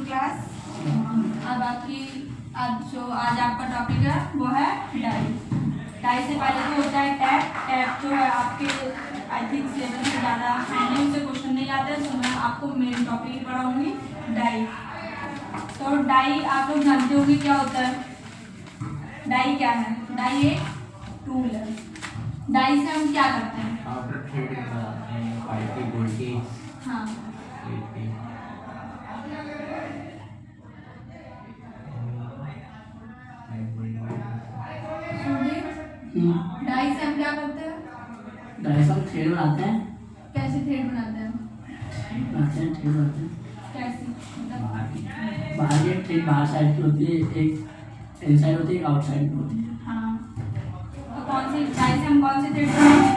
Class. अब आज आपका टॉपिक है वो है डाई। डाई से पहले तो होता है टैप। टैप जो है आपके आई थिंक सिलेबस से ज़्यादा हैंडलिंग से क्वेश्चन नहीं आते हैं, तो मैं आपको मेन टॉपिक ही पढ़ाऊंगी डाई। तो डाई आप लोग जानते होंगे क्या होता है। डाई क्या है? डाई एक टूल है। डाई से हम क्या करते हैं? हाँ, डाई से हम क्या करते हैं? डाई से हम थ्रेड बनाते हैं। कैसे थ्रेड बनाते हैं? थ्रेड बनाते हैं कैसे? मतलब बाहर की थ्रेड बाहर साइड की होती है, एक इनसाइड होती है, एक आउटसाइड होती है। हाँ, तो कौन सी डाई से हम कौन सी थ्रेड बनाएंगे?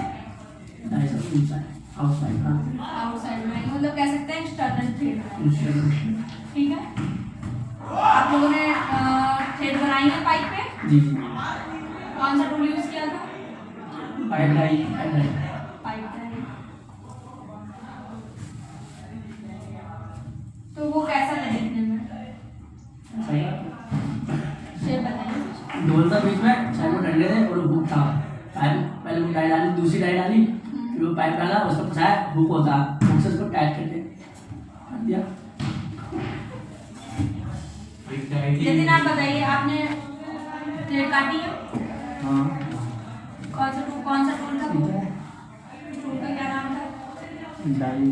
डाई से इनसाइड आउटसाइड आउटसाइड बनाएंगे, मतलब कह सकते हैं एक्सटर्नल थ्रेड बनाएंगे। ठीक है, आप लोगों ने थ्रेड बनाई है पाइप पे? जी। कौन सा टूल यूज किया था? Pipe die. Pipe die. तो वो कैसा था देखने में? शेप बताइए। डोल था बीच में, साइड में डंडे थे और हुक था। पहले वो डाई डाली, दूसरी डाई डाली, फिर वो पाइप डाला, उसको फंसाया, हुक होता, हुक से उसको टाइट करके दिया। नितिन आप बताइए, आपने थ्रेड काटी है? हाँ। कौन सा टूल था वो? टूल का क्या नाम था? डाई।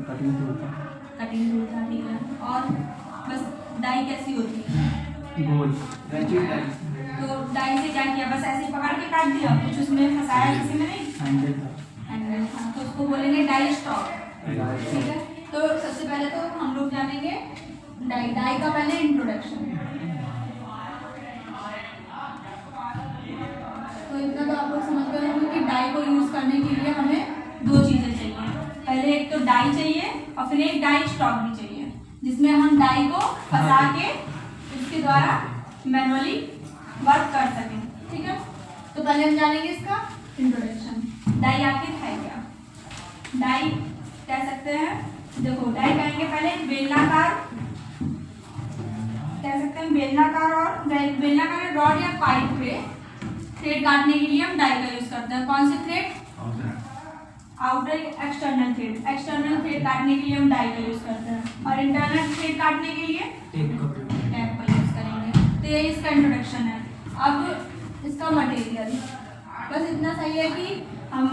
कटिंग टूल था, ठीक है। और बस डाई कैसी होती है? गोल। तो डाई से क्या किया? बस ऐसे ही पकड़ के काट दिया, कुछ उसमें फंसाया किसी में नहीं? हैंडल था, तो उसको बोलेंगे डाई स्टॉक। ठीक है, तो सबसे पहले तो हम लोग जानेंगे डाई का पहले इंट्रोडक्शन। तो इतना तो आप लोग समझ गए होंगे कि डाई को यूज करने के लिए हमें दो चीजें चाहिए। पहले एक तो डाई चाहिए और फिर एक डाई स्टॉक भी चाहिए, जिसमें हम डाई को फंसा के उसके द्वारा मैनुअली वर्क कर सकें। ठीक है, तो पहले हम जानेंगे इसका इंट्रोडक्शन। डाई आखिर है क्या? डाई कह सकते हैं, देखो डाई कहेंगे पहले बेलनाकार, कह सकते हैं बेलनाकार और बेलनाकार रॉड या पाइप पे थ्रेड काटने के लिए हम डाई का यूज करते हैं। कौन से thread? Outer external thread. External thread काटने के लिए हम डाई का यूज करते हैं, और इंटरनल थ्रेड काटने के लिए टेप का यूज करेंगे। तो ये इसका इंट्रोडक्शन है। अब इसका मटेरियल बस इतना सही है कि हम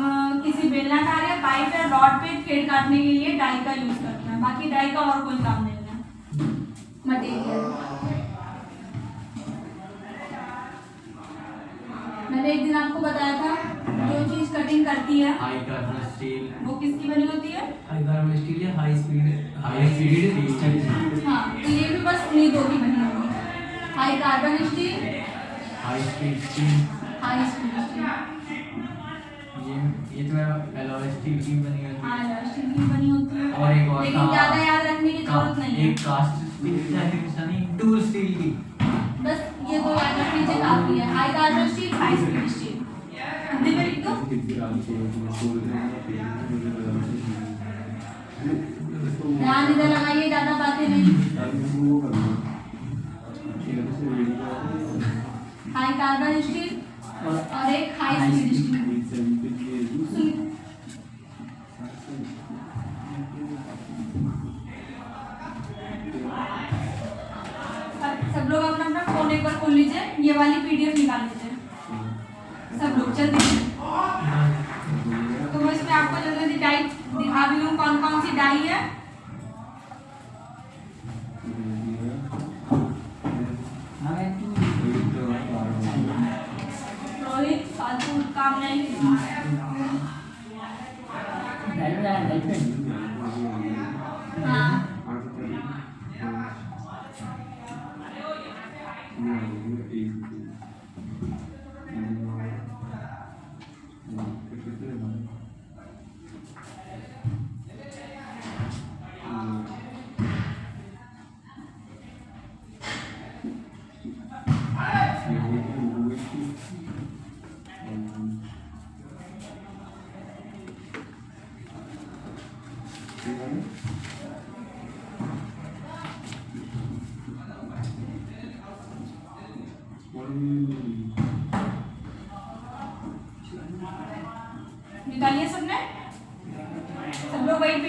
किसी बेलनाकार या पाइप या रॉड पे थ्रेड काटने के लिए डाई का यूज करते हैं, बाकी डाई का और कोई काम नहीं है। मटेरियल मैंने एक दिन आपको बताया था, जो चीज कटिंग करती है हाई कार्बन स्टील, वो किसकी बनी होती है? हाई कार्बन स्टील या हाई स्पीड। हाँ, तो ये भी बस उन्हीं दो की बनी होगी, high carbon steel, high speed steel. High speed steel. ये तो एलॉय स्टील की बनी होती है। हाँ, एलॉय स्टील की बनी होती है, और एक और लेकिन ज्यादा याद रखने की जरूरत नहीं है। एक कास्ट स्टील, टूल स्टील की। बस ये दो याद रख लीजिए, काफी है। High carbon steel, high speed steel. Hindi में लिख दो। ध्यान इधर लगाइए, ज्यादा बातें नहीं। हाई कार्बन स्टील और एक हाई स्पीड स्टील। सब लोग अपना अपना फोन एक बार खोल लीजिए, ये वाली पीडीएफ निकाल लीजिए सब लोग जल्दी से। तो मैं इसमें आपको जल्दी डाई दिखा भी लूँ कौन कौन सी डाई है। रोहित फालतू काम नहीं। हाँ,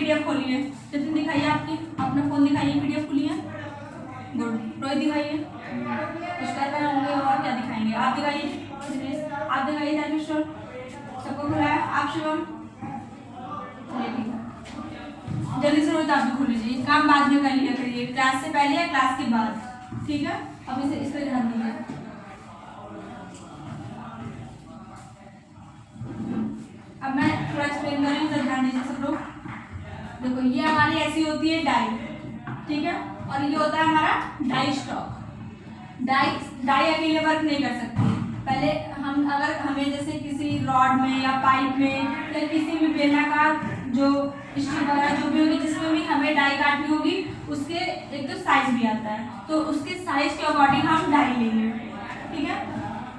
पीडीएफ खोली है, जितनी दिखाइए आपकी, अपना फोन दिखाइए, पीडीएफ खोली है। गुड, रोहित दिखाइए, कुछ कर रहे होंगे और क्या दिखाएंगे, आप दिखाइए, आप दिखाइए धर्मेश्वर, सबको खुला है, आप शिवम, चलिए ठीक है, जल्दी से रोहित आप भी खोल लीजिए, काम बाद में कर लिया करिए, क्लास से पहले या क्लास के बाद, ठीक है। अब इस पर ध्यान दीजिए। अब मैं थोड़ा एक्सप्लेन कर रही हूँ, ध्यान दीजिए सब लोग। देखो ये हमारी ऐसी होती है डाई, ठीक है, और ये होता है हमारा डाई स्टॉक। डाई अकेले वर्क नहीं कर सकती। पहले हम अगर हमें जैसे किसी रॉड में या पाइप में या किसी भी बेलनाकार जो स्टील वगैरह जो भी होगी जिसमें भी हमें डाई काटनी होगी, उसके एक तो साइज भी आता है, तो उसके साइज के अकॉर्डिंग हम डाई लेंगे, ठीक है।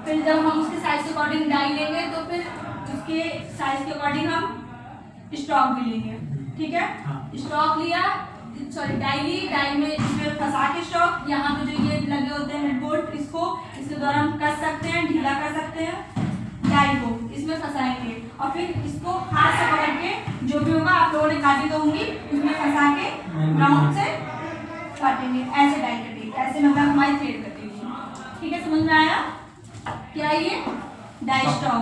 फिर जब हम उसके साइज के अकॉर्डिंग डाई लेंगे तो फिर उसके साइज के अकॉर्डिंग हम स्टॉक भी लेंगे, ठीक है। स्टॉक लिया, सॉरी डाई ली, डाई में इसमें फंसा के स्टॉक, यहाँ पे जो ये लगे होते हैं बोल्ट, इसके द्वारा हम कस सकते हैं, ढीला कर सकते हैं डाई को, इसमें फंसाएंगे और फिर इसको हाथ से पकड़ के जो भी होगा आप लोगों ने काटी तो होंगी उसमें फंसा के राउंड से काटेंगे, ऐसे डाई कटेगी, ऐसे मतलब हमारी थ्रेड कटेगी, ठीक है। समझ में आया क्या ये डाई स्टॉक?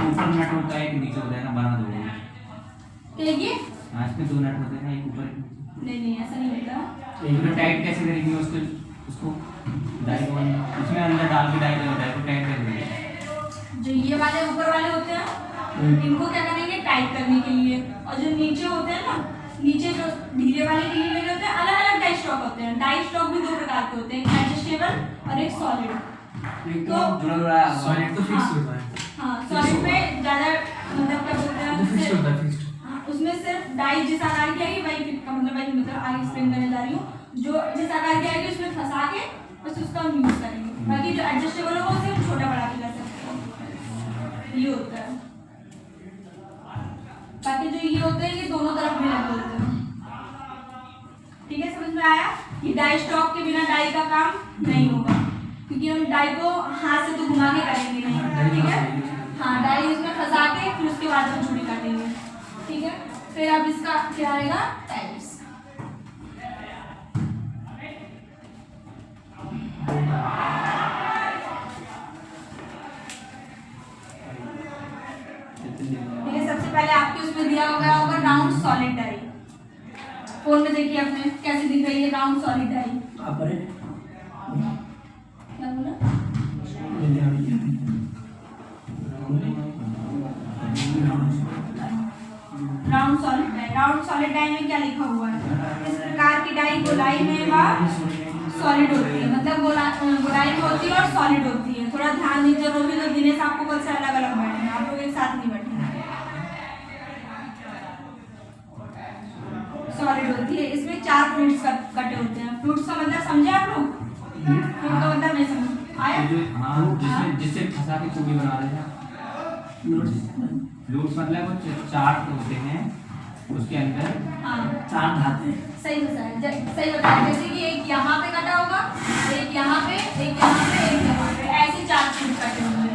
ऊपर नट होता है, एक नीचे होता है ना, बना दो ये आज में 2 नट होते हैं ना, एक ऊपर नहीं ऐसा नहीं होता। एक तो टाइट कैसे करेंगे उसको डाई को उसमें अंदर डाल के डाई को टाइट कर देंगे। जो ये वाले ऊपर वाले होते हैं इनको क्या करेंगे टाइट करने के लिए, और जो नीचे होते हैं ना, नीचे जो ढीले वाले ढीले लगे होते हैं, अलग अलग डाई स्टॉक होते हैं। डाई स्टॉक भी 2 प्रकार के होते हैं, एक एडजस्टेबल और एक सॉलिड। तो जुड़ा सॉलिड तो फिक्स होता है। हाँ, सॉलिड पे ज्यादा मतलब क्या बोलते हैं, फिक्स होता है, फिक्स्ड। उसमें सिर्फ डाई जिस आकार की आएगी वही फिट का मतलब आगे एक्सप्लेन करने जा रही हूँ। जो जिस आकार की आएगी उसमें फंसा के बस उसका हम यूज करेंगे, बाकी जो एडजस्टेबल होगा उसे हम छोटा बड़ा भी कर सकते हैं, ये होता है। बाकी जो ये होते हैं ये दोनों तरफ में लगे होते हैं, ठीक है। समझ में आया? ये डाई स्टॉक के बिना डाई का काम नहीं होगा, क्योंकि हम डाई को हाथ से तो घुमा के करेंगे नहीं, ठीक है। हाँ, डाई इसमें फंसा के फिर उसके बाद हम चूड़ी काटेंगे, ठीक है। फिर अब इसका क्या आएगा टाइप्स। ठीक है, सबसे पहले आपके उसमें दिया होगा राउंड सॉलिड डाई। फोन में देखिए आपने कैसे दिख रही है राउंड सॉलिड डाई। क्या बोला? राउंड सॉलिड डाई में क्या लिखा हुआ है? इस प्रकार की डाई गोलाई में व सॉलिड होती है, मतलब गोलाई में होती है और सॉलिड होती है। थोड़ा ध्यान दीजिए, रोहित और दिनेश आपको कल से अलग अलग बैठना, आप लोग एक साथ नहीं बैठना। सॉलिड होती है, इसमें 4 फ्रूट्स कटे होते हैं। फ्रूट्स का मतलब समझे आप लोग? फ्रूट का मतलब नहीं समझ आया? हाँ, जिससे फंसा के चूड़ी बना रहे हैं। लूट्स मतलब वो 4 होते हैं उसके अंदर, हाँ 4 धाते। सही बताया। जैसे कि एक यहाँ पे कटा होगा, एक यहाँ पे, एक यहाँ पे, एक यहाँ पे, ऐसे 4 फ्रूट कटे होंगे।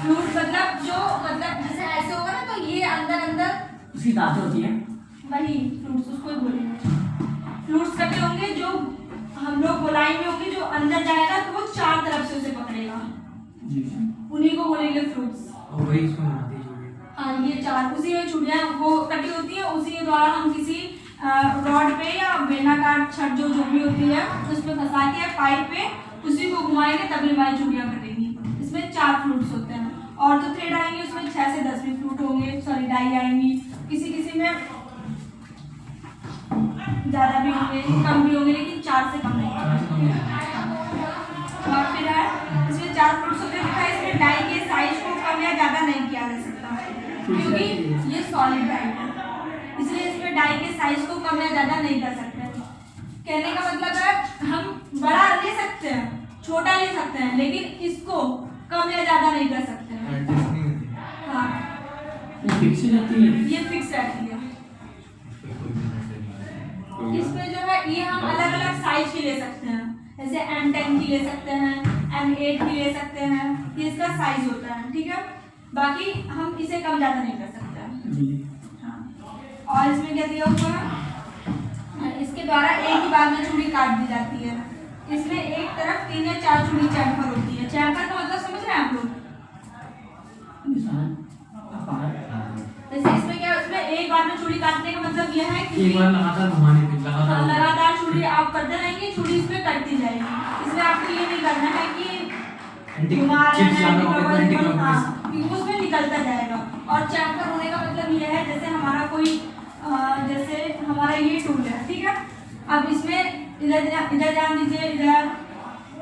फ्रूट मतलब जैसे ऐसे होगा ना, तो ये अंदर उसकी दांतें होती हैं, वही फ्रूट्स उसको ही बोलेंगे। फ्रूट्स कटे होंगे जो हम लोग गोलाई में होंगे, जो अंदर जाएगा तो वो 4 तरफ से उसे पकड़ेगा, उन्हीं को बोलेंगे फ्रूट्स। वही इसमें बनाते हैं चूड़ी। हाँ, ये 4 उसी में चूड़ियाँ वो कटी होती है, उसी के द्वारा हम किसी रॉड पे या बेलनाकार छड़ जो भी होती है उस पर फंसा के पाइप पे उसी को घुमाएंगे तभी हमारी चूड़ियाँ कटेंगी। इसमें 4 फ्रूट्स होते हैं, और जो थ्रेड आएंगे उसमें 6 से 10 भी फ्रूट होंगे, सॉरी डाई आएंगी। किसी में ज़्यादा भी होंगे, कम भी होंगे, लेकिन 4 से कम नहीं। और फिर इसमें 4 फ्रूट्स होते हैं। इसमें डाई के साइज को कम या ज़्यादा नहीं किया जा सकता, क्योंकि ये सॉलिड डाई है, इसलिए इसमें डाई के साइज को कम या ज़्यादा नहीं कर सकते। कहने का मतलब है हम बड़ा ले सकते हैं, छोटा ले सकते हैं, लेकिन इसको कम या ज़्यादा नहीं कर सकते हैं। हाँ, ये फिक्स रहती है, ये फिक्स रहती है। इसमें जो है ये हम अलग अलग साइज की ले सकते हैं, जैसे M10 की ले सकते हैं, M8 की ले सकते हैं, ये इसका साइज होता है, ठीक है। बाकी हम इसे कम ज़्यादा नहीं कर सकते। जी। हाँ, और इसमें क्या दिया हुआ है, इसके द्वारा एक ही बार में चूड़ी काट दी जाती है। इसमें एक तरफ 3 या 4 चूड़ी चैम्फर होती है। चैम्फर का मतलब समझ रहे हैं आप लोग? निशान आकार। जैसे इसमें क्या है, उसमें एक बार में चूड़ी काटने का मतलब यह है कि एक बार लगातार घुमाने पे लगातार लगातार चूड़ी आप करते रहेंगे, चूड़ी इसमें कटती जाएगी। इसमें आपको ये नहीं करना है कि घुमा रहे चिप्स ज्यादा हो गए तो हैं, हाँ, क्योंकि उसमें निकलता जाएगा। और चैम्फर होने का मतलब यह है, जैसे हमारा कोई जैसे हमारा ये टूल है, ठीक है। अब इसमें इधर ध्यान दीजिए, इधर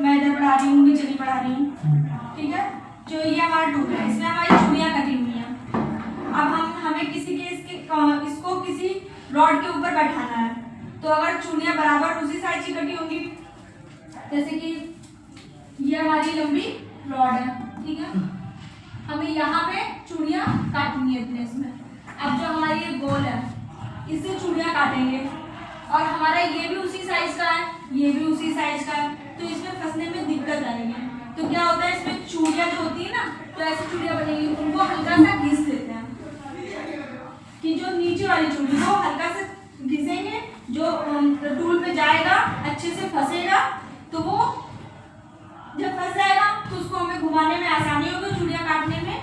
मैं इधर पढ़ा रही हूँ, नीचे नहीं पढ़ा रही हूँ, ठीक है। जो ये हमारा टूल है, इसमें हमारी चूड़ियाँ कटी हुई हैं। अब हमें किसी के इसको किसी रॉड के ऊपर बैठाना है, तो अगर चूड़ियाँ बराबर उसी साइज की कटी होंगी, जैसे कि ये हमारी लंबी रॉड है, ठीक है, हमें यहाँ पे चूड़ियाँ काटनी है प्लेस में। अब जो हमारी ये गोल है, इससे चूड़ियाँ काटेंगे, और हमारा ये भी उसी साइज का है, ये भी उसी साइज का है, तो इसमें फंसने में दिक्कत आएगी। तो क्या होता है, इसमें चूड़ियाँ जो होती है ना, तो ऐसी चूड़ियाँ बनेंगी, उनको हल्का सा घिस देते हैं, कि जो नीचे वाली चूड़ी को हल्का से घिसेंगे, जो टूल पे जाएगा, अच्छे से फंसेगा, तो वो जब फंस जाएगा तो उसको हमें घुमाने में आसानी होगी, चूड़ियाँ काटने में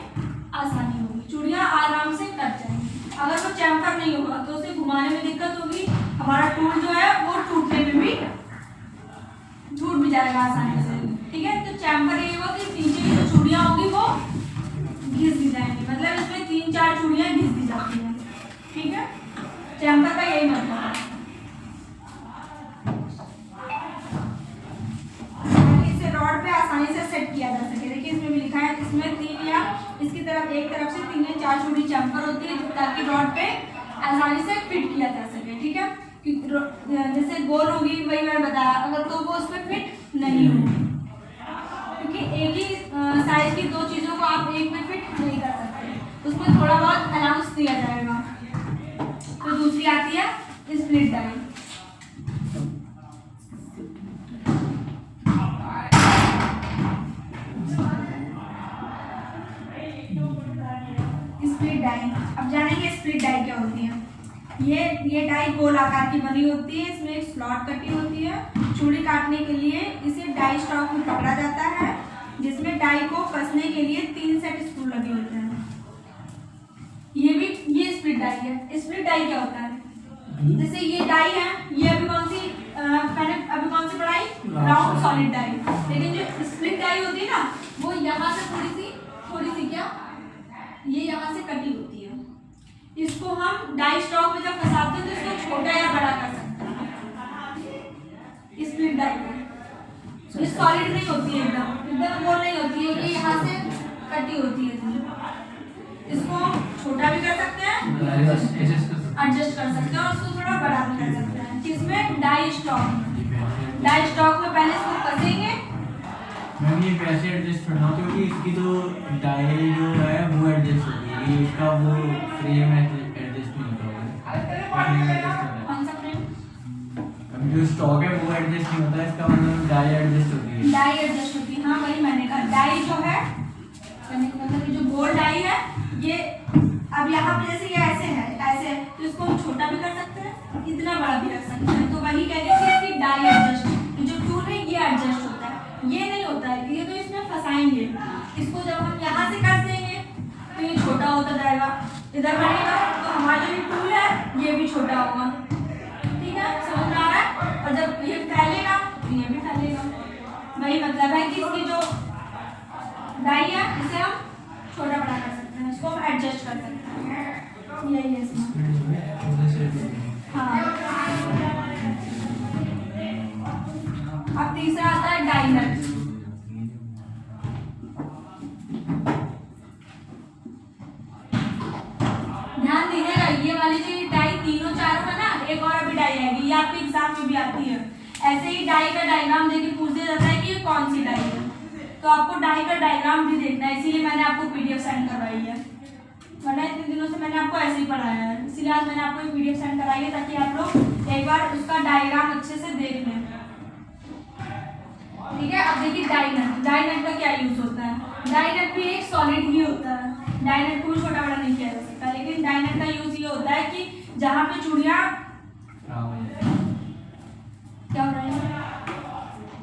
आसानी होगी, चूड़ियाँ आराम से कट जाएंगी। अगर वो चैम्फर नहीं होगा तो उसे घुमाने में दिक्कत होगी, हमारा टूल जो है वो टूटने में भी टूट भी जाएगा आसानी से, ठीक है। तो चैम्फर ये होगा कि नीचे की जो चूड़ियाँ होंगी वो घिस दी जाएंगी, मतलब इसमें 3-4 चूड़ियाँ घिस दी जाती हैं, ठीक है। चैम्फर का यही मतलब है। इसे रॉड पे आसानी से सेट किया जा सके। देखिए इसमें भी लिखा है, इसमें 3 या इसकी तरफ एक तरफ से 3 या 4 चूड़ी चैम्फर होती है, ताकि रॉड पे आसानी से फिट किया जा सके, ठीक है। जैसे गोल होगी, वही मैंने बताया, अगर तो वो उसमें फिट नहीं होगी, क्योंकि एक ही साइज की 2 चीज़ों को आप एक में फिट नहीं कर सकते, उसमें थोड़ा बहुत अलाउंस दिया जाएगा। तो दूसरी आती है स्प्लिट डाई। स्प्लिट डाई, अब जानेंगे स्प्लिट डाई क्या होती है। ये डाई गोल आकार की बनी होती है, इसमें एक स्लॉट कटी होती है। चूड़ी काटने के लिए इसे डाई स्टॉक में पकड़ा जाता है, जिसमें डाई को कसने के लिए 3 सेट स्क्रू लगे होते हैं। ये स्प्लिट डाई है। स्प्लिट डाई क्या होता है, जैसे ये डाई है, ये अभी मैंने कौन सी पढ़ाई, राउंड सॉलिड डाई। लेकिन जो स्प्लिट डाई होती है ना, वो यहाँ से थोड़ी सी क्या, ये यहाँ से कटी होती है। इसको हम डाई स्टॉक में जब फंसाते हैं तो इसको छोटा या बड़ा कर सकते हैं। स्प्लिट डाई ये सॉलिड नहीं होती है, एकदम गोल नहीं होती है, ये यहाँ से कटी होती है। इसको छोटा भी कर सकते हैं, एडजस्ट कर सकते हैं, और उसको थोड़ा बड़ा भी कर सकते हैं। जिसमें डाई स्टॉक में पहले इसको कसेंगे। मैम ये कैसे एडजस्ट करना, क्योंकि इसकी तो डाई जो है वो एडजस्ट होती है, ये इसका वो फ्रेम एडजस्ट नहीं होता है। कौन सा फ्रेम? अब जो स्टॉक है वो एडजस्ट नहीं होता है, इसका मतलब डाई एडजस्ट होती है। डाई एडजस्ट होती है, हाँ वही मैंने कहा। डाई जो है मतलब जो गोल डाई है, ये अब यहाँ पे जैसे ये ऐसे है, तो इसको हम छोटा भी कर सकते हैं, इतना बड़ा भी रख सकते हैं। तो वही कह रही थी कि डाई एडजस्ट, जो टूल है ये एडजस्ट होता है, ये नहीं होता है। ये तो इसमें फंसाएंगे, इसको जब हम यहाँ से कर देंगे तो ये छोटा होता जाएगा, इधर बनेगा, तो हमारा जो ये टूल है ये भी छोटा होगा, ठीक है, समझ में आ रहा है। और जब ये फैलेगा तो ये भी फैलेगा। वही मतलब है कि इसकी जो डाई है इसे हम छोटा बड़ा कर सकते हैं, इसको हम एडजस्ट कर सकते हैं। यही है इसमें, हाँ। अब तीसरा आता है डाई नट। ध्यान दीजिएगा, ये वाली जो डाई तीनों चारों है ना, एक और अभी डाई आएगी, ये आपके एग्जाम में भी आती है। ऐसे ही डाई का डायग्राम देके पूछ दिया जाता है कि ये कौन सी डाई है, तो आपको डाई का डायग्राम भी देखना है, इसीलिए मैंने आपको पीडीएफ सेंड करवाई है। वरना इतने दिनों से मैंने आपको ऐसे ही पढ़ाया है, इसीलिए आज मैंने आपको पीडीएफ सेंड कराई है, ताकि आप लोग एक बार उसका डायग्राम अच्छे से देख लें, ठीक है। अब देखिए डाई नट का क्या यूज होता है। डाई नट भी एक सॉलिड ही होता है, डाइनेट को छोटा बड़ा नहीं किया जा सकता, लेकिन डाइनेट का यूज ये होता है कि जहाँ पे चूड़ियाँ क्या हो रहा है,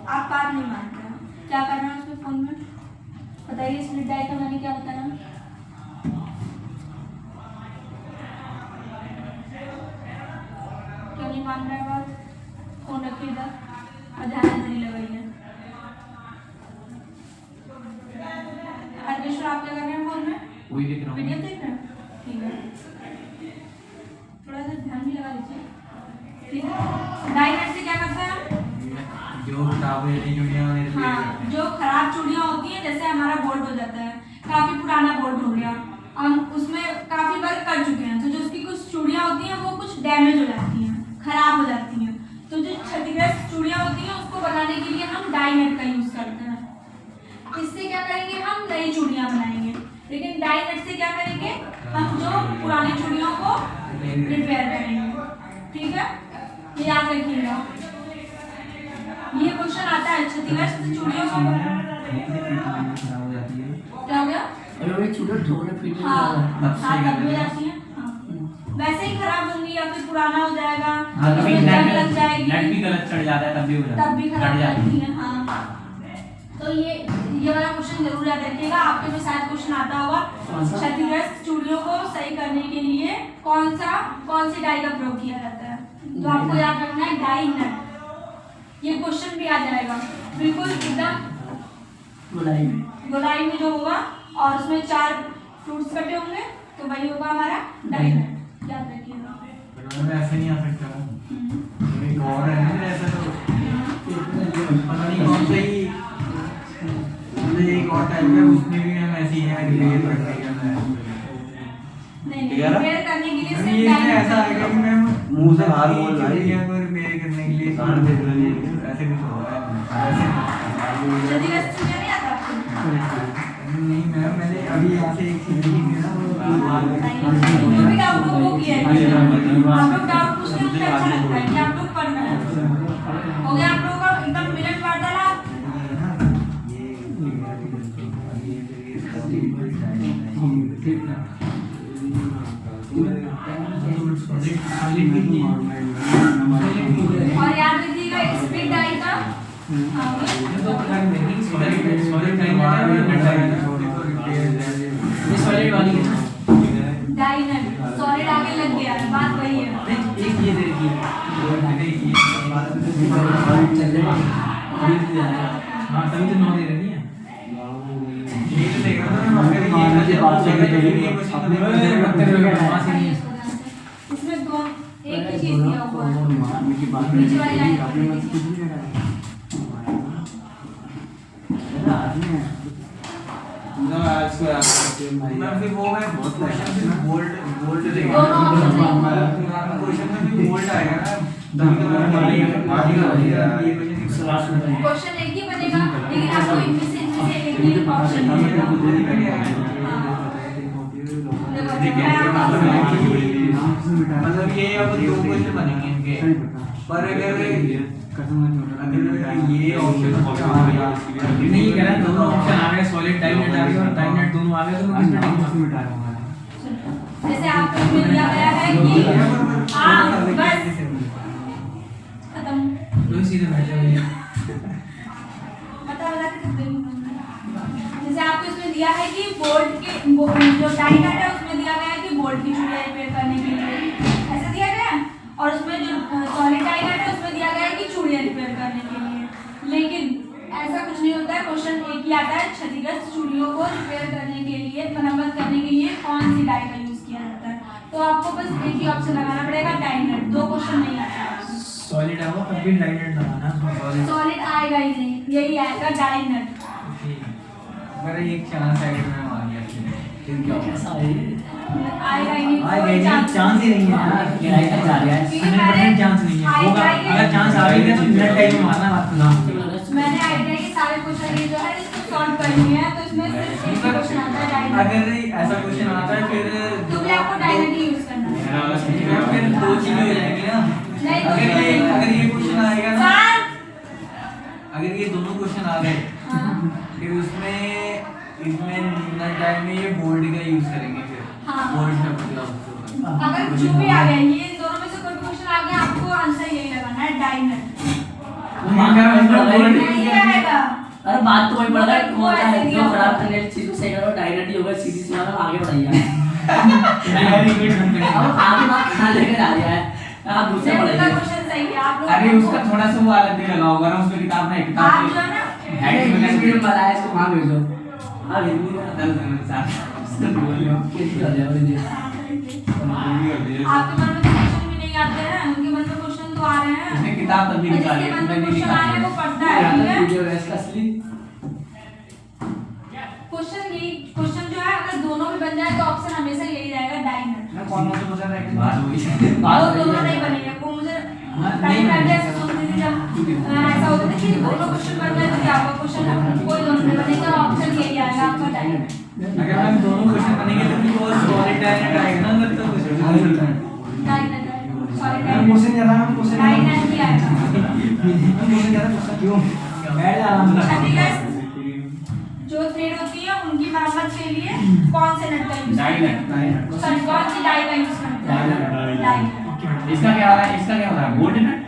आप बात नहीं मानते हैं, क्या कर रहे हैं उसमें फोन में, बताइए स्प्लिट डाई का मैंने क्या बताया, क्यों नहीं मान रहे बात, फोन रखिए इधर और ध्यान नहीं लगाइए। हरकेश्वर आप क्या कर रहे हैं फोन में, वही देख रहा हूँ। वीडियो देख रहे हैं, ठीक है, थोड़ा सा ध्यान भी लगा लीजिए, ठीक है। डाइनेट से क्या करते हैं, जो किताबें चूड़ियाँ हाँ, जो खराब चूड़ियाँ होती हैं, जैसे हमारा बोर्ड हो जाता है, काफी पुराना बोर्ड हो गया, हम उसमें काफी बार कर चुके हैं, तो जो उसकी कुछ चूड़ियाँ होती हैं वो कुछ डैमेज हो जाती हैं, खराब हो जाती हैं, तो जो क्षतिग्रस्त चूड़ियाँ होती हैं उसको बनाने के लिए हम डाइनेट का यूज करते हैं। इससे क्या करेंगे, हम नई चूड़ियाँ बनाएंगे, लेकिन डाइनेट से क्या करेंगे, हम जो पुरानी चूड़ियों को रिपेयर करेंगे, ठीक है, ये याद रखिएगा। ये क्वेश्चन आता है क्षतिग्रस्त चूड़ियों को क्या हो गया, अरे वही चूड़ियाँ धोने पीने हाँ का हाँ तब हो जाती हैं, हाँ। वैसे ही खराब होंगी या फिर पुराना हो जाएगा, हाँ, कभी उसमें जंग नट लग जाएगी, नट भी गलत चढ़ जाता है तब भी हो जाता है, तब भी खराब कट जाती जाती है, हाँ। तो ये वाला क्वेश्चन जरूर याद रखिएगा, आपके में शायद क्वेश्चन आता होगा, क्षतिग्रस्त चूड़ियों को सही करने के लिए कौन सी डाई का प्रयोग किया जाता है, तो आपको याद रखना है डाई नट, ये क्वेश्चन भी आ जाएगा बिल्कुल एकदम गोलाई में जो होगा और उसमें 4 फ्रूट्स कटे होंगे, तो वही होगा हमारा डाई नट, याद रखिएगा। मैं ऐसे नहीं आ सकता हूँ, एक और है ना ऐसा, तो पता नहीं कौन सा ही एक और टाइप है, उसमें भी हम ऐसे ही हैं रिपेयर करने के लिए, नहीं रिपेयर करने के लिए सिर्फ ये डाई नट ऐसा आएगा कि मैं मुंह से बाहर बोल रहा है। चूड़ियाँ को रिपेयर करने के लिए कान देख रहे हैं, ऐसे कुछ हो रहा है, ऐसे क्षतिग्रस्त चूड़ियाँ नहीं आता आपको, नहीं मैम, मैंने अभी यहाँ से एक चीज देखी थी ना, जो भी डाउट हो वो किया है, आप लोग डाउट पूछते हैं, मुझे अच्छा लगता है कि आप लोग पढ़ रहे हैं, हो गया आप लोगों का एकदम मिनट वार्तालाप। और याद रखिएगा स्प्लिट डाई का सॉलिड वाली है ना, डाई नट सॉलिड आगे लग गया है, बात वही है। एक ये देखिए हाँ तभी तो 9 दे रही है, इसमें दो एक ही चीज दिया हुआ है, नीचे वाली लाइन मैम फिर वो मैं क्वेश्चन फिर बोल्ड देगा, दोनों ऑप्शन क्वेश्चन में भी बोल्ड आएगा ना, तभी तो मैं ये क्वेश्चन एक ही बनेगा, लेकिन आपको इनमें से एक ही ऑप्शन मिलेगा। मतलब ये अब 2 क्वेश्चन बनेंगे इनके, पर अगर ये ऑप्शन नहीं कह रहा, दोनों ऑप्शन आ गए, सॉलिड डाइनेट आ गया और डाइनेट दोनों आ गए, तो किसमें जैसे आपको इसमें दिया गया है कि बस खत्म, तो सीधे बैठ जाओ, बता के खत्म। जैसे आपको इसमें दिया है कि बोल्ट के जो डाइनेट है उसमें दिया गया है कि बोल्ट की चूड़ियाँ रिपेयर करने के लिए, ऐसा दिया गया है, और उसमें जो सॉलिड डाइनेट है उसमें दिया गया है कि चूड़ियाँ रिपेयर करने के लिए, लेकिन ऐसा कुछ नहीं होता है, क्वेश्चन एक ही आता है, क्षतिग्रस्त चूड़ियों को रिपेयर करने के लिए, मरम्मत करने के लिए कौन सी डाई का यूज किया जाता है, तो आपको बस एक ही ऑप्शन लगाना पड़ेगा डाइनेट, 2 क्वेश्चन नहीं आता है। सॉलिड आएगा तब भी डाइनेट लगाना, सॉलिड आएगा ही नहीं, यही आएगा डाइनेट। मेरा एक चांस है कि मैं मान गया, कैसा है आएगा ही नहीं, आएगा कोई ही नहीं, चांस ही नहीं है यार, गहराई तक जा रहा है, क्योंकि मैंने 100% चांस नहीं है, होगा, ITI अगर चांस आ गया तो मिनट टाइम में मारना बात ना, मैंने आईटीआई के सारे क्वेश्चन ये जो है इसको सॉल्व कर लिए हैं, तो इसमें सिर्फ एक क्वेश्चन आता है डाइनेट, अगर ऐसा क्वेश्चन आता है फिर तो भी आपको डाइनेट ही यूज करना है। फिर 2 चीजें हो जाएंगी ना, नहीं, अगर ये क्वेश्चन आएगा ना, सर अगर ये दोनों क्वेश्चन आ गए हाँ फिर उसमें इसमें न्यूनतम टाइम में ये बोल्ड का यूज करेंगे फिर हाँ। बोल्ड का मतलब अगर जो भी आ गया ये इन दोनों में से कोई भी क्वेश्चन आ गया आपको आंसर यही लगाना है डाइनट। नहीं आएगा। अरे बात तो वही पड़ रहा है वो कौन सा ऐसे है दिया जो हुआ। खराब करने वाली चीज को सही करो डायरेक्ट ही होगा सीधी सी बात आगे बढ़ाइए अब आगे बात कहाँ लेकर आ रहा है आप दूसरे इसका बढ़ाइए क्वेश्चन सही है आप लोग अरे उसका थोड़ा सा वो अलग भी लगा होगा ना उसमें किताब में आप किताब जो है ना इंग्लिश मीडियम वाला है इसको वहाँ भेजो हाँ हिंदी में कैसी कर रहे हो लीजिए आपके मन में क्वेश्चन भी नहीं आते हैं उनके मन में क्वेश्चन तो आ रहे हैं उसने किताब तब भी और निकाली जिसके मन है में क्वेश्चन आ रहे हैं वो पढ़ता है ठीक है। वीडियो है इसका असली क्वेश्चन जो है अगर दोनों भी बन जाए तो ऑप्शन हमेशा यही रहेगा डाइनट। कौन सा क्वेश्चन है बात वो वही दोनों है। नहीं बनेंगे वो मुझे हाँ, पहले नहीं पहले ऐसा सोचती थी जब ऐसा होता था कि दोनों क्वेश्चन बन जाए तो क्या होगा क्वेश्चन कोई दोनों नहीं बनेगा ऑप्शन यही आएगा आपका डाइनट। अगर हम दोनों क्वेश्चन बनेंगे तो फिर वो सॉलिड डायनेट आएगा ना मतलब डाइनट सॉरी क्वेश्चन ज्यादा हम क्वेश्चन डाइनट ही आएगा। क्वेश्चन ज्यादा क्वेश्चन क्यों बैठ जा आराम अच्छा ठीक है से जो थ्रेड होती है उनकी मरम्मत के लिए कौन से नट का यूज डाइनट सॉरी कौन सी डाई का यूज करते हैं डाई। इसका क्या हो रहा है इसका क्या हो रहा है बोल्ड नट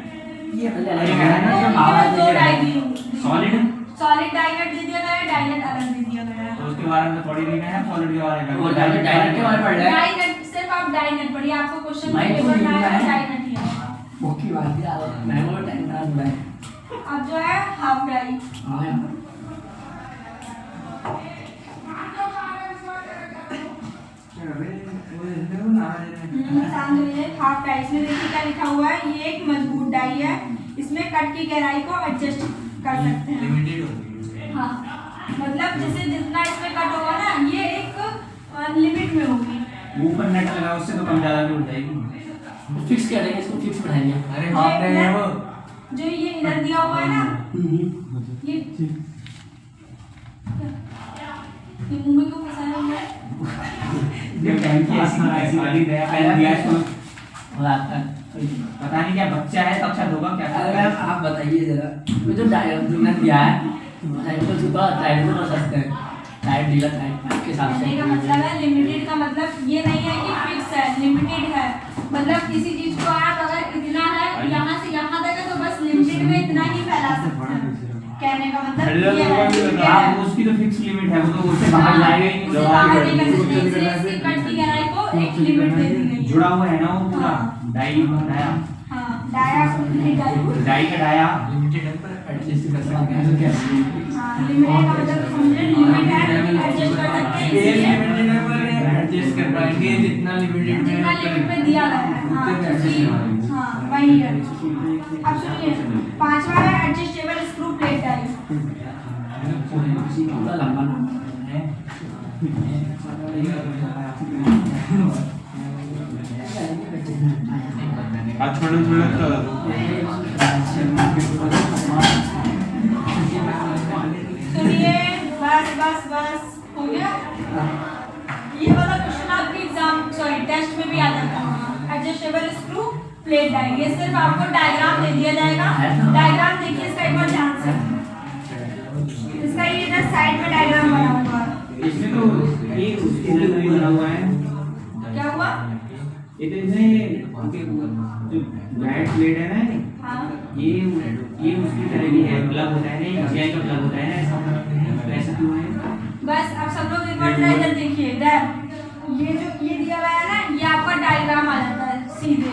ये पहले अलग ये है ना कहना है जो कि बाबा दो डाई दी सॉलिड सॉलिड डाइनट दे दिया गया है डाइनट अलग दे दिया गया है। तो उसके बारे में थोड़ी लिखा है सॉलिड के बारे में वो डायरेक्ट के बारे में पढ़ रहा है डाइनट सिर्फ आप डाइनट पढ़िए आपको क्वेश्चन भाई, पेपर तो में आएगा लिखना है। डाइनट ही आएगा। मुख्य बात यार मैं वो टाइम ना जुड़ा है अब जो है हाफ डाई हां यार सामने हाफ डाई इसमें देखिए क्या लिखा हुआ है ये एक मजबूत डाई है इसमें कट की गहराई को एडजस्ट कर सकते हैं। लिमिटेड होती है हाँ मतलब जैसे जितना इसमें कट होगा ना ये एक लिमिट में होगी। ऊपर नट लगा उससे तो कम ज्यादा भी हो जाएगी फिक्स कर देंगे इसको फिक्स बढ़ाएंगे अरे हाफ डाई है वो जो ये इधर दिया हुआ है ना ये मुंह में क्यों फंसाया हुआ है? ये टाइम की ऐसी वाली दया पहले दिया इसको और आपका पता नहीं क्या बच्चा है कक्षा दोगा क्या अरे मैम आप बताइए जरा वो जो डायग्राम तुमने दिया है टाइम को छुपा टाइम को कर सकते हैं टाइम ढीला टाइम के हिसाब कहने का से मतलब है लिमिटेड का मतलब ये नहीं है कि फिक्स है लिमिटेड है मतलब किसी चीज को आप अगर इतना है यहाँ से यहाँ तक है तो बस लिमिटेड में इतना ही फैला सकते हैं। कहने का मतलब ये है आप उसकी तो फिक्स लिमिट है वो तो उससे बाहर जाएगा ही उससे नहीं बाहर नहीं कर सकते इसलिए इसकी कट की गहराई को एक लिमिट दे दी गई है। जुड़ा हुआ है ना वो पूरा हाँ। डाई डाया हाँ डाया डाई डाई का डाया लिमिटेड पर एडजस्ट कर सकते हैं तो क्या हाँ लिमिटेड का मतलब समझे लिमिट है एडजस्ट कर सकते हैं ये इसलिए लिमिटेड है पर एडजस्ट कर पाएंगे जितना लिमिटेड में जितना लिमिट में दिया गया है हाँ क्योंकि हाँ वही है। अब सुनिए पांचवा है एडजस्टेबल स्क्रू प्लेट डाई। पूरा लंबा नाम है आज छोड़ो छोड़ो तो सुनिए बस बस बस हो गया। ये वाला क्वेश्चन आपके एग्जाम सॉरी टेस्ट में भी आ जाता है एडजस्टेबल स्क्रू प्लेट डाई। ये सिर्फ आपको डायग्राम दे दिया जाएगा डायग्राम देखिए इसका एक बार ध्यान से इसका ये इधर साइड में डायग्राम बना हुआ है। इसमें तो ये उसके लिए नहीं बना हुआ है क्या हुआ? ये तो इसमें जो बैट प्लेट है ना हाँ ये उसकी तरह ही है प्लग होता है ना जेल का प्लग होता है ना ऐसा क्यों है बस अब सब लोग एक बार ट्राई कर देखिए इधर ये जो ये दिया गया है ना ये आपका डायग्राम आ जाता है सीधे।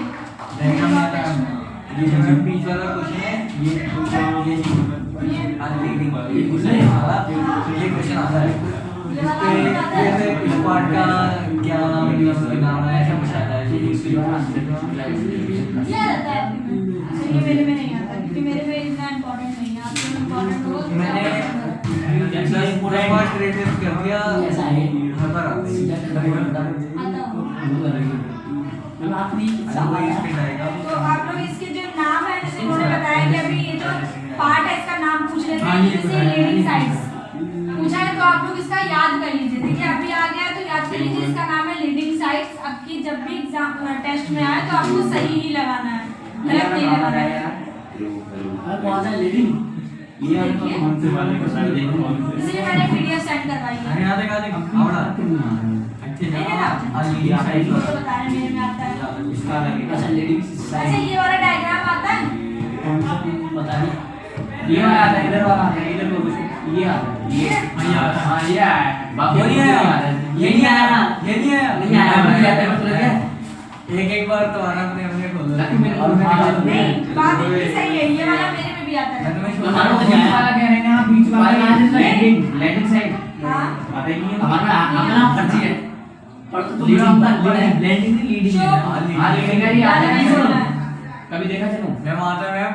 ये जो बीच वाला क्वेश्चन है ये क्वेश्चन आता है ये वाला आपको आता है? इस पार्ट का क्या नाम है ऐसा कुछ आता है ये आता है आपके में? अच्छा, ये मेरे में नहीं आता क्योंकि मेरे में इतना इम्पोर्टेंट नहीं है आपके में इम्पोर्टेंट हो तो मैंने जैसे पूरा पार्ट ट्रेस कर दिया ऐसा है खबर आती है आता होगा। मैम आपने वही स्पीड आएगा तो आप लोग इसके जो नाम है जैसे उन्होंने बताया कि अभी ये जो पार्ट है इसका नाम पूछ लेते हाँ, हैं ये जैसे बताया। लीडिंग साइड्स पूछा है तो आप लोग इसका याद कर लीजिए। देखिए अभी आ गया है तो याद कर लीजिए इसका नाम है लीडिंग साइड्स। आपकी जब भी एग्जाम टेस्ट में आए तो आपको सही ही लगाना है गलत नहीं लगाना है। कौन सा लीडिंग ये वाले देखिए। कौन से वाले को शायद देखो कौन से इसलिए मैंने पीडीएफ सेंड करवाई है। अरे यहाँ देख आवड़ा अच्छे नहीं, नहीं, जगह आज लीडिंग साइड तो बता रहे मेरे में आता है। इसका लगेगा अच्छा लेडीज अच्छा ये वाला डायग्राम आता है। कौन सा बता नहीं ये वाला आता है, इधर वाला आता है, इधर को कुछ ये आता है, ये हाँ ये आया है। बाकी ये नहीं आया ये नहीं आया ये नहीं आया नहीं आया नहीं आता है मतलब क्या एक बार तो आना अपने अपने खोल लकी मेरे और मैं निकाल दूंगा। नहीं बात इतनी सही है, ये वाला मेरे में भी आता मैं है। तुम्हें तो show मानो करूंगा। बीच वाला कह रहे हैं ना, बीच वाला लैंडिंग लैंडिंग साइड हाँ आता ही नहीं है। हमारा अपना फर्जी है पर तो तुम लीडिंग अपना बोल लैंडिंग नहीं लीडिंग है। Show- हाँ लीडिंग का ही आता ज़्यादा नहीं है। सुनना है। कभी देखा चलो मैम आता है मैम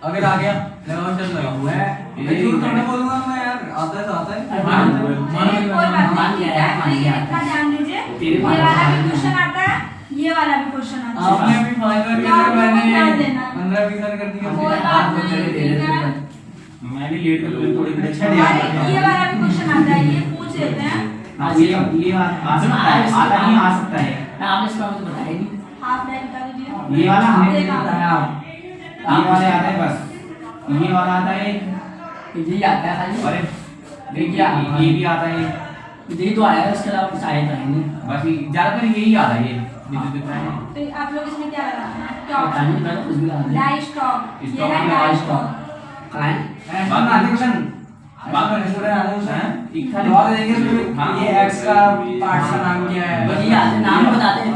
अगर आ गया लगाओ चल लगा हुआ है ये मैं झूठ थोड़ा बोलूंगा मैं यार आता है तो आता है मान चलिए, कोई बात मान नहीं, लिया है, मान ठीक लिया है, है। इतना ध्यान दीजिए। तेरे ये मान वाला भी लिया। क्वेश्चन आता है, ये वाला भी क्वेश्चन आता है। आपने अभी 5 बार तो आप किया लोगों को ध्यान मैंने देना। 15-20 बार कर दिया कोई बात नहीं, ठीक है। मैं भी लेट कर थोड़ी देर अच्छा और ये वाला भी क्वेश्चन आता है, ये पूछ लेते हैं। हाँ ये आ सकता है, आता नहीं आ सकता है। आपने इसका मतलब बताया ही नहीं हाफ लाइन बता दीजिए। ये वाला हमें देखा। नहीं बताया ये वाले आता है बस ये वाला आता है यही आता है खाली अरे देखिए ये भी आता है यही तो आया है, उसके अलावा कुछ आया तो है नहीं बस ज्यादातर यही आता है ये विद्युत वितरण है। तो आप लोग इसमें क्या लगाना है? क्या पता नहीं मैं तो कुछ भी ला दे डाई स्टॉक, ये स्टॉक है भी डाई डाई स्टॉक। कहाँ है बात आते क्वेश्चन बात एक खाली हाँ ये x का पार्ट का नाम क्या है बस ये आते नाम बताते हैं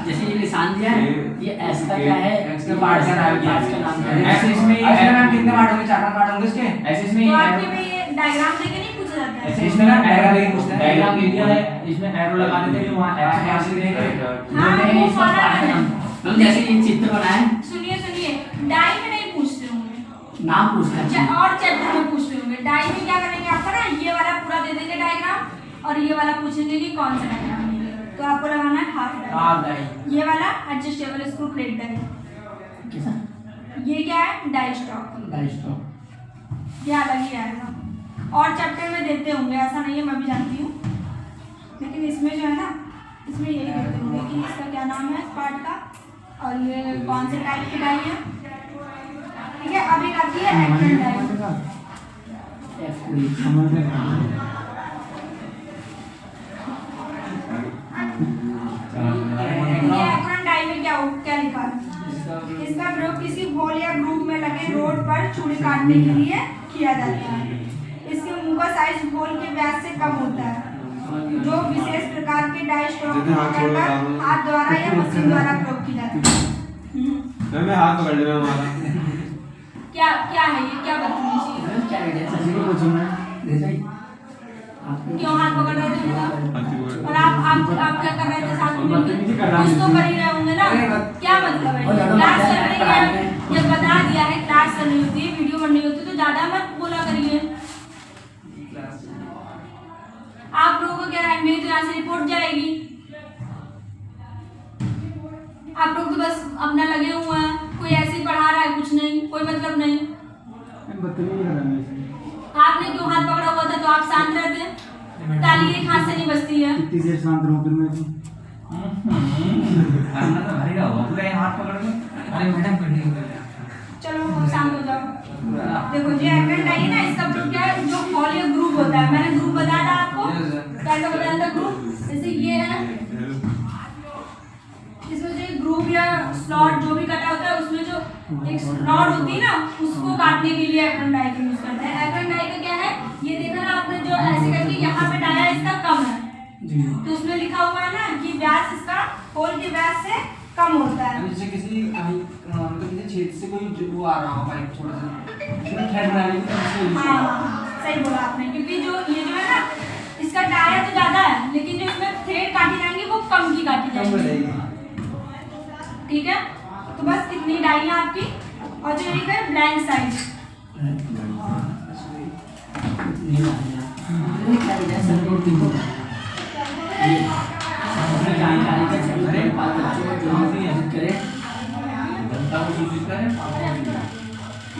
जैसे ये निशान दिया है ये एस का क्या है x का पार्ट का नाम क्या पार्ट्स का नाम क्या है है ऐसे इसमें ऐसे मैम कितने पार्ट होंगे 4 पार्ट होंगे इसके ऐसे इसमें तो आपके में ये डायग्राम देके नहीं पूछा जाता है। ऐसे इसमें ना डायग्राम दे दिया है इसमें एरो लगा देते हैं कि वहां एक्स यहाँ से देंगे हाँ, बोलते हैं वो इसका वाला पार्ट का है। नाम मतलब जैसे ये चित्र बना है सुनिए सुनिए, डाई में नहीं पूछते होंगे, नाम पूछना चाहिए और चैप्टर में पूछते होंगे। डाई में क्या करेंगे आपका ना, ये वाला पूरा दे देंगे डायग्राम, और ये वाला पूछेंगे कि कौन सा डायग्राम है। तो आपको लगाना है हाफ डाई। ये वाला एडजस्टेबल स्क्रू प्लेट डाई। कैसा ये क्या है, डाई स्टॉक। डाइस्टॉक ये अलग ही आएगा, और चैप्टर में देते होंगे, ऐसा नहीं है, मैं भी जानती हूँ। लेकिन इसमें जो है ना, इसमें यही देते होंगे कि इसका क्या नाम है इस पार्ट का, और ये कौन से टाइप की डाई है। ठीक है, अब एक आती है एक्टन डाई। एफ कोई ये एक्टन डाई में क्या क्या लिखा है? इसका प्रयोग किसी होल या ग्रुप में लगे रोड पर चूड़ी काटने के लिए किया जाता है। इसके मुंह का साइज होल के व्यास से कम होता है। जो विशेष प्रकार के डाई स्टॉक पकड़कर हाथ द्वारा या मशीन द्वारा प्रयोग की जाती है। मैं हाथ पकड़ लिया हमारा क्या क्या है ये, क्या बदतमीजी है? क्या कहते हैं सभी को पूछूंगा जैसा ही आपको क्यों हाथ पकड़ रहे थे मेरा? हाथी पकड़ और आप क्या कर रहे थे साथ में मिलके? कुछ तो कर ही रहे होंगे ना, क्या मतलब है? क्लास चल रही है, जब बता दिया है क्लास चल रही होती है, वीडियो बन रही होती है, तो ज्यादा मत बोला करिए। आप लोगों को क्या है, मेरी तो यहाँ से रिपोर्ट जाएगी। आप लोग तो बस अपना लगे हुए हैं, कोई ऐसे ही पढ़ा रहा है, कुछ नहीं, कोई मतलब नहीं। आपने क्यों हाथ पकड़ा हुआ था, तो आप शांत रहते? ताली एक हाथ से नहीं बजती है। कितनी देर शांत रहूं फिर मैं तो करना तो भारी रहा होगा पूरा ये हाथ पकड़ के अरे मैडम पेंटिंग कर चलो अब शांत हो जाओ। देखो ये एक्टेंट आई है ना, इसका मतलब क्या है, जो हॉल या ग्रुप होता है, मैंने ग्रुप बताया था आपको, कैसा बताया था ग्रुप। जैसे ये है, इसमें जो ग्रुप या स्लॉट जो भी कटा होता है, उसमें जो एक रॉड होती है ना, उसको काटने के लिए एक्टेंट डाई का यूज करते हैं। एक्टेंट डाई का क्या है, ये देखा ना आपने, जो ऐसे करके यहाँ पे डाया इसका कम है, तो उसमें लिखा हुआ है ना कि व्यास इसका होल के व्यास से कम होता है। जैसे किसी मतलब किसी छेद से कोई वो आ रहा हो पाइप थोड़ा सा उसमें थ्रेड बनाने की कोशिश हाँ सही बोला आपने, क्योंकि जो ये जो है ना, इसका डाया तो ज्यादा है, लेकिन जो इसमें थ्रेड काटी जाएंगी वो कम की काटी जाएंगी। ठीक है, तो बस कितनी डाई है आपकी, और जो एक है ब्लैंक साइड। नहीं आया क्या कहते हैं सर रोड तीन ये जानकारी का सभी पांच बच्चों को जो भी एडिट करे जनता को सूचित करें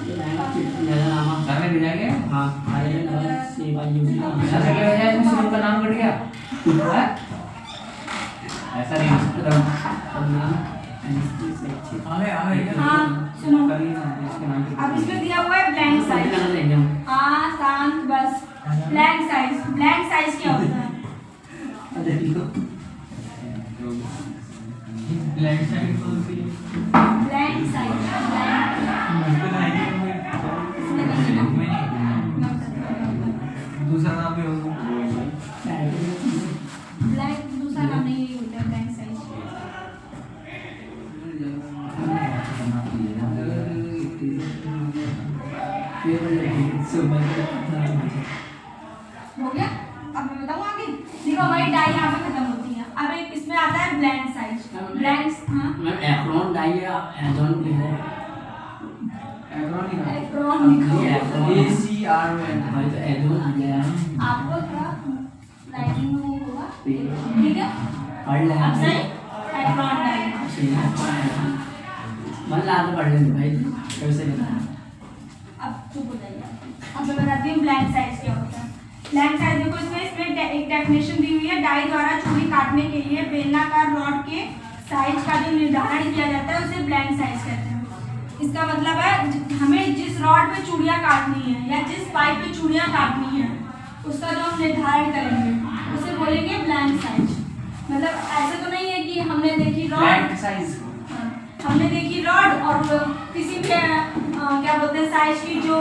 ये नया नया नाम घर में भेजा गया हाँ हमारे नगर सेवा योजना ऐसा क्या वजह है इसमें उनका नाम कट गया ऐसा नहीं हो सकता नाम हाँ सुनो, करिए ना इसके नाम पे। अब इसमें दिया हुआ है ब्लैंक साइज। लेंगे हम। हाँ शांत बस। ब्लैंक साइज, ब्लैंक साइज क्या होता है? देखो ब्लैंक साइड कौन सी है? ब्लैंक साइज, ब्लैंक मुझको नहीं है इसमें नहीं है। दूसरा नाम भी होगा ब्लैंक दूसरा नाम नहीं यही होता है, ब्लैंक साइज। हो गया? अब मैं बताऊँ आगे? देखो हमारी डाई यहाँ पे खत्म होती है। अब एक इसमें आता है ब्लैंक साइज। ब्लैंक, हाँ मैम एक्रोन डाई या एजोन लिख रहे हैं। एक्रोन लिखो। ACR में भाई तो एजोन आ गया है। आपको थोड़ा राइटिंग में वो होगा, ठीक है? पढ़ ले अब सही? Acorn die. मन ला के पढ़ लेंगे भाई, कैसे लिखना है। अब चुप हो जाइए। अब मैं बताती हूँ ब्लैंक साइज क्या होता है। ब्लैंक साइज देखो, इसमें एक डेफिनेशन दी हुई है। डाई द्वारा चूड़ी काटने के लिए बेलनाकार रॉड के साइज का जो निर्धारण किया जाता है उसे ब्लैंक साइज कहते हैं। इसका मतलब है हमें जिस रॉड पे चूड़ियाँ काटनी है या जिस पाइप पे चूड़ियाँ काटनी है उसका जो हम निर्धारण करेंगे उसे बोलेंगे ब्लैंक साइज। मतलब ऐसे तो नहीं है कि हमने देखी रॉड, साइज हमने देखी रॉड और किसी भी क्या बोलते हैं साइज की जो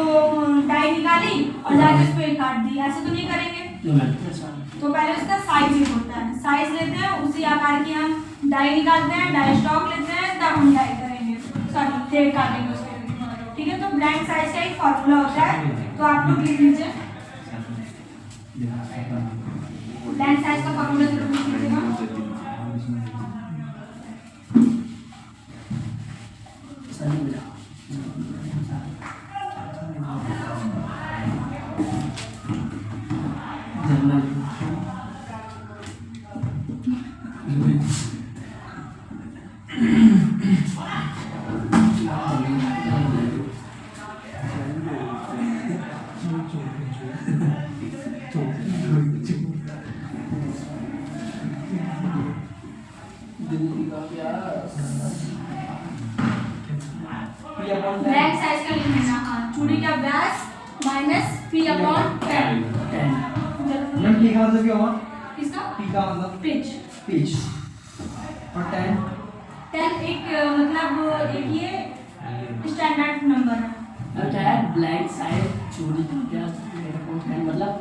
डाई निकाली और जाके उस पे काट दी, ऐसे तो नहीं करेंगे। तो पहले उसका साइज ही होता है, साइज लेते हैं, उसी आकार की हम डाई निकालते हैं, डाई स्टॉक लेते हैं, तब हम डाई करेंगे, सॉरी थ्रेड काटेंगे उसके। ठीक है, तो ब्लैंक साइज का एक फॉर्मूला होता है, तो आप लोग लिख लीजिए। ब्लैंक साइज का फॉर्मूला जरूर लिख लीजिएगा। ब्लैंक साइज का लिख लेना। हाँ, चूड़ी का व्यास minus P upon 10। Ma'am T का मतलब क्या हुआ? किसका? टी का मतलब पिच। पिच और 10 एक मतलब एक ये स्टैंडर्ड नंबर है। अब क्या है ब्लैंक साइड चूड़ी का क्या मतलब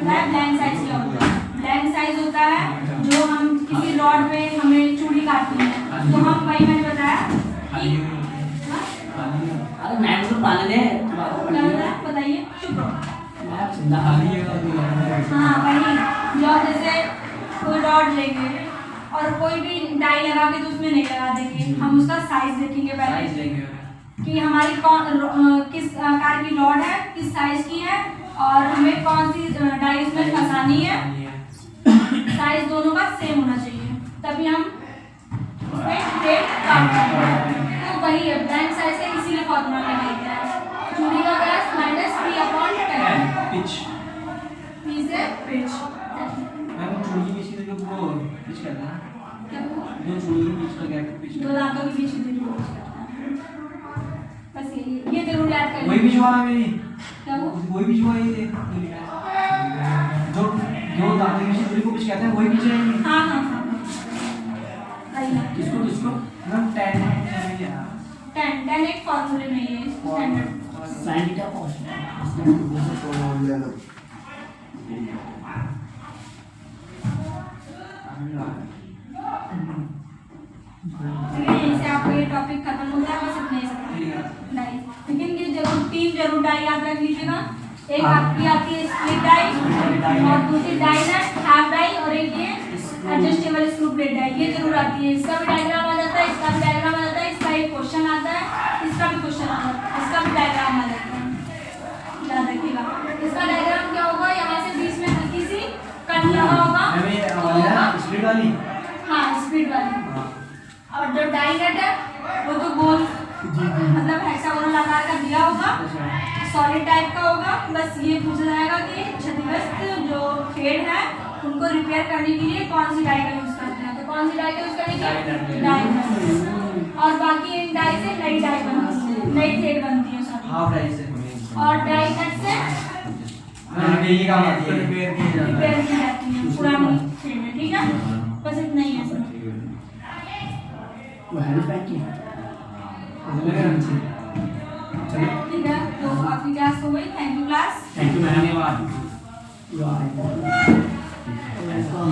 ब्लैंक साइज क्या होता है? ब्लैंक साइज होता है जो हम किसी रॉड पे हमें चूड़ी काटनी है तो हम वही मैंने बताया कि अरे मैम तो पाने दे क्या बताया बताइए, चुप रहो। मैम जिंदा हाँ वही, जो जैसे कोई रॉड लेंगे और कोई भी डाई लगा के तो उसमें नहीं लगा देंगे, हम उसका साइज देखेंगे पहले कि हमारी किस आकार की रॉड है, किस साइज की है और हमें कौन सी डाई उसमें फंसानी है। साइज दोनों का सेम होना चाहिए तभी हम उसमें थ्रेड काट पाएंगे। तो वही है ब्लैंक साइज का, इसीलिए फॉर्मूला लगाया गया है। चूड़ी का व्यास minus P upon 10। Pitch P से पिच। मैम चूड़ी की चीज़ को वो पिच करना है। क्या हुआ? दो चूड़ी की पिच का गैप पिच दो दांतों के बीच की दूरी को पिच करता है। बस ये जरूर याद करें। वही पिच हुआ है मेरी, क्या हुआ? वही पिच हुआ है ये जो दो दांतों की दूरी को पिच कहते हैं, वही पिच है ये। हाँ हाँ हाँ वही है। किसको किसको मैम 10 है 10 एक फॉर्मूले में ये स्टैंडर्ड। साइन थीटा cos यहीं से आपको ये टॉपिक खत्म होता है, बस इतने ही से डाई। लेकिन ये जरूर 3 जरूर डाई याद रख लीजिएगा। एक आपकी आती है स्प्लिट डाई और दूसरी डाई है हाफ डाई और एक ये एडजस्टेबल स्क्रू प्लेट डाई, ये जरूर आती है। इसका भी डायग्राम आ जाता है, इसका भी डायग्राम आ जाता है, इसका एक क्वेश्चन आता है, इसका भी क्वेश्चन आता है, इसका भी डायग्राम आ जाता है, याद रखिएगा। इसका डायग्राम क्या होगा, यहाँ से बीच में हल्की सी कट लगा होगा, मैम ये वाली ना स्प्लिट वाली। हाँ स्प्लिट वाली। और जो डाई नट है वो तो गोल मतलब हेक्सागोनल आकार का दिया होगा, सॉलिड टाइप का होगा। बस ये पूछा जाएगा कि क्षतिग्रस्त जो थ्रेड है उनको रिपेयर करने के लिए कौन सी डाई का यूज करते हैं। तो कौन सी डाई का यूज करेंगे? डाई। डाई। और बाकी इन डाई से नई डाई बनती है, नई थ्रेड बनती है सॉरी। हाफ डाई से और डाई कट से डेली काम आती है, रिपेयर की जाता है। रिपेयर की जाती है पुरानी थ्रेड में, ठीक है? बस इतना ही है इसमें। वो हेल्प पैक की चलो ठीक है, तो आपकी क्लास हो गई। Thank you class. Thank you ma'am धन्यवाद। You are welcome